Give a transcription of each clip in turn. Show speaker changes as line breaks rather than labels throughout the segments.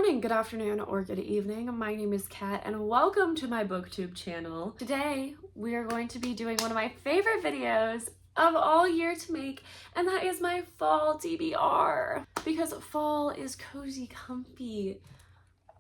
morning, good afternoon, or good evening. My name is Kat and welcome to my booktube channel. Today, we are going to be doing one of my favorite videos of all year to make, and that is my fall TBR. Because fall is cozy, comfy,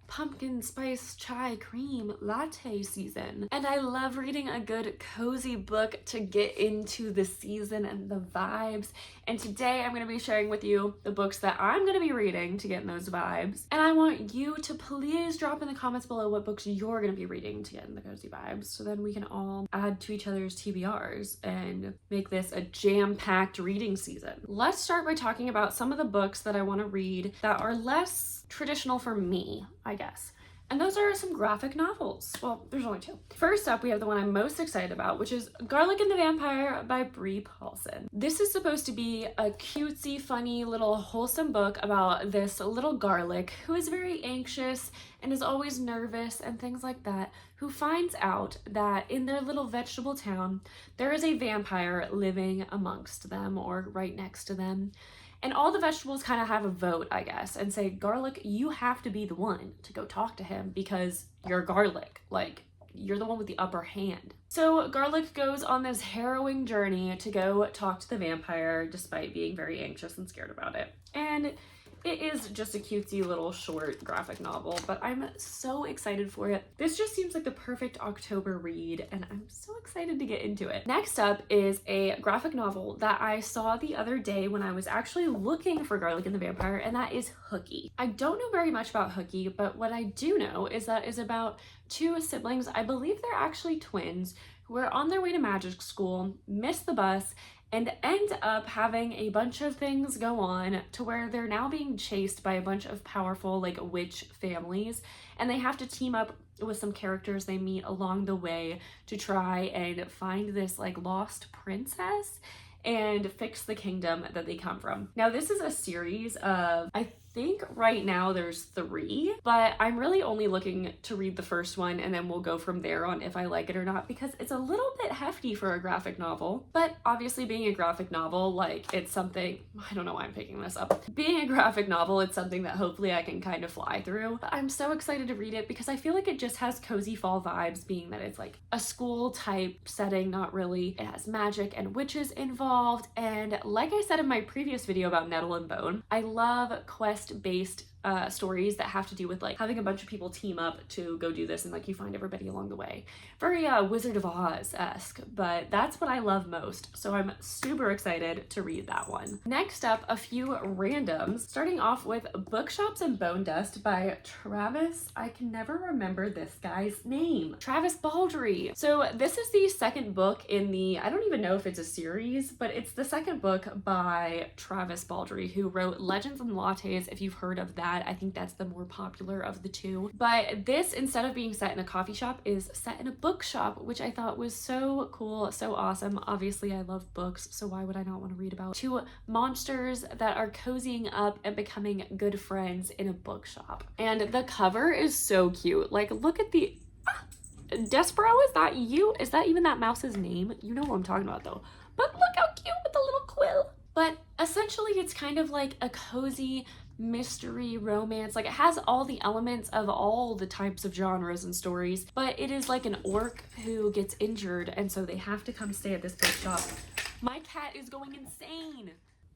pumpkin spice chai cream latte season, and I love reading a good cozy book to get into the season and the vibes. And today I'm going to be sharing with you the books that I'm going to be reading to get in those vibes, and I want you to please drop in the comments below what books you're going to be reading to get in the cozy vibes, so then we can all add to each other's TBRs and make this a jam-packed reading season. Let's start by talking about some of the books that I want to read that are less traditional for me, I guess. And those are some graphic novels. Well, there's only two. First up, we have the one I'm most excited about, which is Garlic and the Vampire by Bree Paulson. This is supposed to be a cutesy, funny, little wholesome book about this little garlic who is very anxious and is always nervous and things like that, who finds out that in their little vegetable town, there is a vampire living amongst them or right next to them. And all the vegetables kind of have a vote, I guess, and say, Garlic, you have to be the one to go talk to him because you're Garlic. Like, you're the one with the upper hand. So Garlic goes on this harrowing journey to go talk to the vampire despite being very anxious and scared about it. And it is just a cutesy little short graphic novel, but I'm so excited for it. This just seems like the perfect October read, and I'm so excited to get into it. Next up is a graphic novel that I saw the other day when I was actually looking for Garlic and the Vampire, and that is Hooky. I don't know very much about Hooky, but what I do know is that it's about two siblings, I believe they're actually twins, who are on their way to magic school, miss the bus, and end up having a bunch of things go on to where they're now being chased by a bunch of powerful like witch families, and they have to team up with some characters they meet along the way to try and find this like lost princess and fix the kingdom that they come from. Now this is a series of, I think right now there's 3, but I'm really only looking to read the first one and then we'll go from there on if I like it or not, because it's a little bit hefty for a graphic novel. But obviously being a graphic novel, like it's something, I don't know why I'm picking this up. Being a graphic novel, it's something that hopefully I can kind of fly through. But I'm so excited to read it because I feel like it just has cozy fall vibes, being that it's like a school type setting, not really. It has magic and witches involved, and like I said in my previous video about Nettle and Bone, I love quest-based stories that have to do with like having a bunch of people team up to go do this and like you find everybody along the way. Very Wizard of Oz-esque, but that's what I love most, so I'm super excited to read that one. Next up, a few randoms, starting off with Bookshops and Bone Dust by Travis, I can never remember this guy's name, Travis Baldree. So this is the second book in the, I don't even know if it's a series, but it's the second book by Travis Baldree, who wrote Legends and Lattes, if you've heard of that. I think that's the more popular of the two. But this, instead of being set in a coffee shop, is set in a bookshop, which I thought was so cool, so awesome. Obviously, I love books, so why would I not want to read about two monsters that are cozying up and becoming good friends in a bookshop? And the cover is so cute. Like, look at the... Despero, is that you? Is that even that mouse's name? You know what I'm talking about, though. But look how cute with the little quill. But essentially, it's kind of like a cozy mystery romance. Like, it has all the elements of all the types of genres and stories, but it is like an orc who gets injured, and so they have to come stay at this bookshop. My cat is going insane.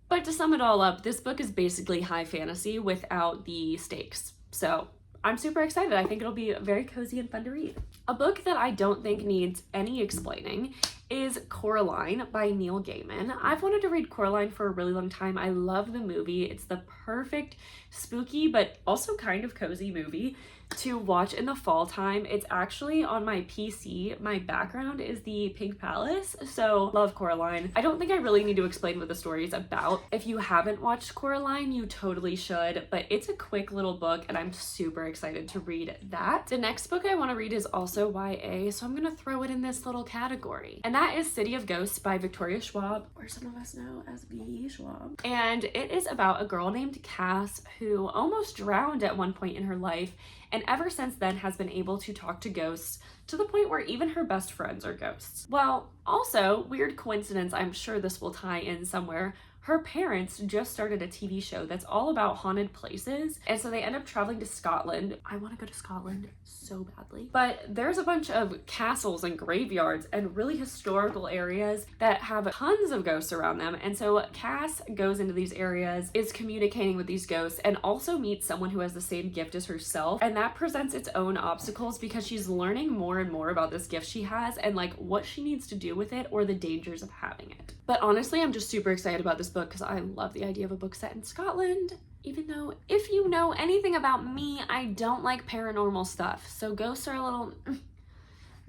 But to sum it all up, this book is basically high fantasy without the stakes. So I'm super excited. I think it'll be very cozy and fun to read. A book that I don't think needs any explaining is Coraline by Neil Gaiman. I've wanted to read Coraline for a really long time. I love the movie. It's the perfect spooky but also kind of cozy movie to watch in the fall time. It's actually on my PC. My background is the Pink Palace, so love Coraline. I don't think I really need to explain what the story is about. If you haven't watched Coraline, you totally should, but it's a quick little book and I'm super excited to read that. The next book I want to read is also YA, so I'm gonna throw it in this little category, and that is City of Ghosts by Victoria Schwab, or some of us know as B. Schwab. And it is about a girl named Cass who almost drowned at one point in her life, and ever since then has been able to talk to ghosts to the point where even her best friends are ghosts. Well, also, weird coincidence, I'm sure this will tie in somewhere, her parents just started a TV show that's all about haunted places, and so they end up traveling to Scotland. I want to go to Scotland so badly. But there's a bunch of castles and graveyards and really historical areas that have tons of ghosts around them, and so Cass goes into these areas, is communicating with these ghosts, and also meets someone who has the same gift as herself, and that presents its own obstacles because she's learning more and more about this gift she has and like what she needs to do with it or the dangers of having it. But honestly, I'm just super excited about this book because I love the idea of a book set in Scotland. Even though, if you know anything about me, I don't like paranormal stuff. So ghosts are a little...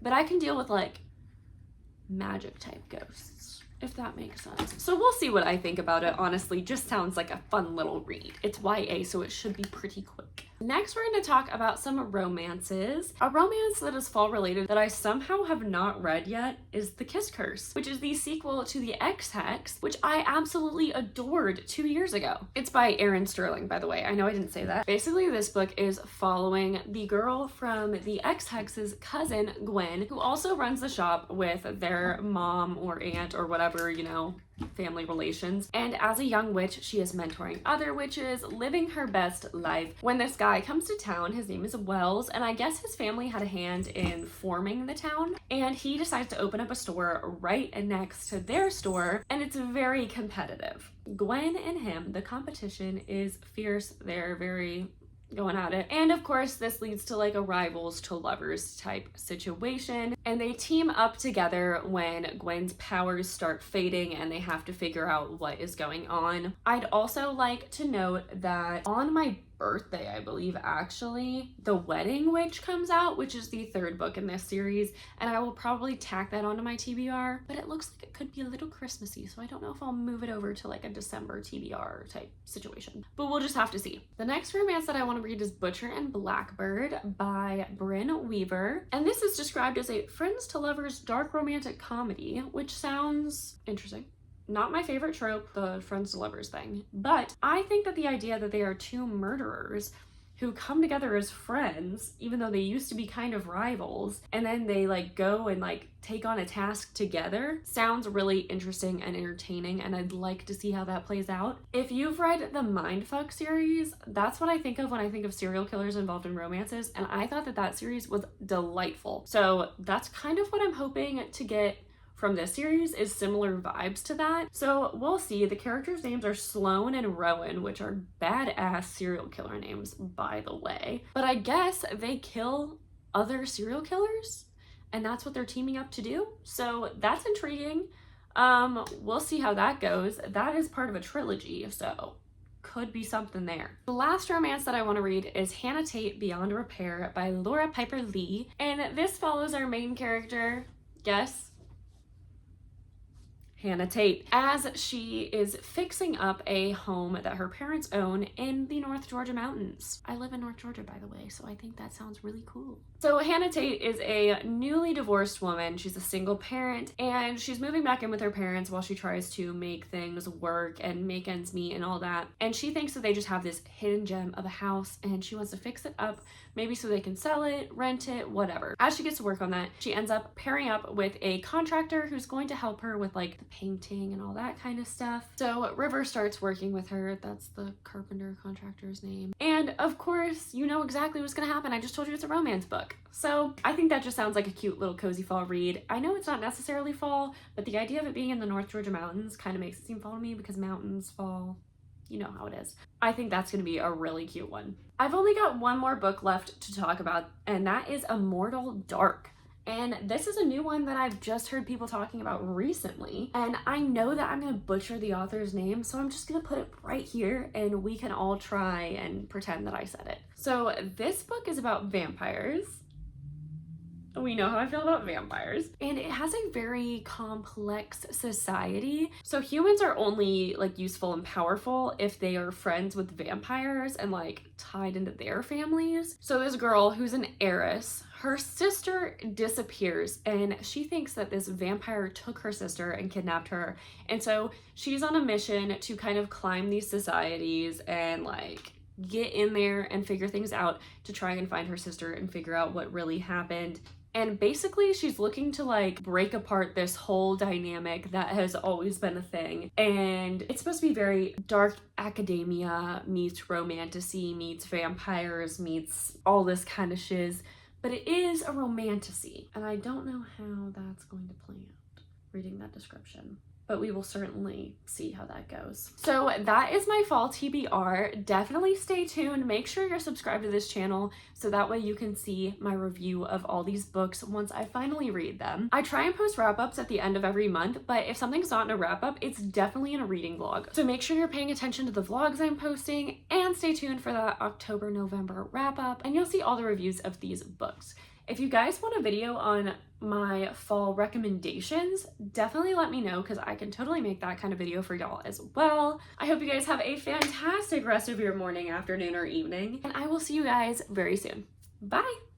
But I can deal with like magic type ghosts, if that makes sense. So we'll see what I think about it. Honestly, just sounds like a fun little read. It's YA, so it should be pretty quick. Next, we're going to talk about some romances. A romance that is fall related that I somehow have not read yet is The Kiss Curse, which is the sequel to The Ex-Hex, which I absolutely adored 2 years ago. It's by Erin Sterling, by the way. I know I didn't say that. Basically, this book is following the girl from The Ex-Hex's cousin, Gwen, who also runs the shop with their mom or aunt or whatever, you know, family relations. And as a young witch, she is mentoring other witches, living her best life. When this guy comes to town, his name is Wells, and I guess his family had a hand in forming the town, and he decides to open up a store right next to their store, and it's very competitive. Gwen and him, the competition is fierce. They're very going at it. And of course, this leads to like a rivals to lovers type situation. And they team up together when Gwen's powers start fading and they have to figure out what is going on. I'd also like to note that on my birthday, I believe actually, The Wedding Witch comes out, which is the third book in this series, and I will probably tack that onto my TBR, but it looks like it could be a little Christmassy, so I don't know if I'll move it over to like a December TBR type situation, but we'll just have to see. The next romance that I want to read is Butcher and Blackbird by Bryn Weaver, and this is described as a friends to lovers dark romantic comedy, which sounds interesting. Not my favorite trope, the friends to lovers thing, but I think that the idea that they are two murderers who come together as friends, even though they used to be kind of rivals, and then they like go and like take on a task together, sounds really interesting and entertaining, and I'd like to see how that plays out. If you've read the Mindfuck series, that's what I think of when I think of serial killers involved in romances, and I thought that that series was delightful. So that's kind of what I'm hoping to get from this series, is similar vibes to that. So we'll see. The characters' names are Sloane and Rowan, which are badass serial killer names, by the way. But I guess they kill other serial killers, and that's what they're teaming up to do. So that's intriguing. We'll see how that goes. That is part of a trilogy, so could be something there. The last romance that I want to read is Hannah Tate Beyond Repair by Laura Piper Lee, and this follows our main character, guess, Hannah Tate, as she is fixing up a home that her parents own in the North Georgia mountains. I live in North Georgia, by the way, so I think that sounds really cool. So Hannah Tate is a newly divorced woman. She's a single parent, and she's moving back in with her parents while she tries to make things work and make ends meet and all that. And she thinks that they just have this hidden gem of a house, and she wants to fix it up, maybe so they can sell it, rent it, whatever. As she gets to work on that, she ends up pairing up with a contractor who's going to help her with like the painting and all that kind of stuff. So River starts working with her. That's the carpenter contractor's name. And of course, you know exactly what's gonna happen. I just told you it's a romance book. So I think that just sounds like a cute little cozy fall read. I know it's not necessarily fall, but the idea of it being in the North Georgia mountains kind of makes it seem fall to me because mountains fall. You know how it is. I think that's going to be a really cute one. I've only got one more book left to talk about, and that is Immortal Dark. And this is a new one that I've just heard people talking about recently. And I know that I'm going to butcher the author's name, so I'm just going to put it right here and we can all try and pretend that I said it. So this book is about vampires. We know how I feel about vampires. And it has a very complex society. So humans are only like useful and powerful if they are friends with vampires and like tied into their families. So this girl who's an heiress, her sister disappears and she thinks that this vampire took her sister and kidnapped her. And so she's on a mission to kind of climb these societies and like get in there and figure things out to try and find her sister and figure out what really happened. And basically she's looking to like break apart this whole dynamic that has always been a thing. And it's supposed to be very dark academia meets romantasy meets vampires meets all this kind of shiz. But it is a romantasy. And I don't know how that's going to play out reading that description. But we will certainly see how that goes. So that is my fall TBR. Definitely stay tuned. Make sure you're subscribed to this channel so that way you can see my review of all these books once I finally read them. I try and post wrap-ups at the end of every month, but if something's not in a wrap-up, it's definitely in a reading vlog. So make sure you're paying attention to the vlogs I'm posting and stay tuned for that October-November wrap-up, and you'll see all the reviews of these books. If you guys want a video on my fall recommendations, definitely let me know because I can totally make that kind of video for y'all as well. I hope you guys have a fantastic rest of your morning, afternoon, or evening, and I will see you guys very soon. Bye!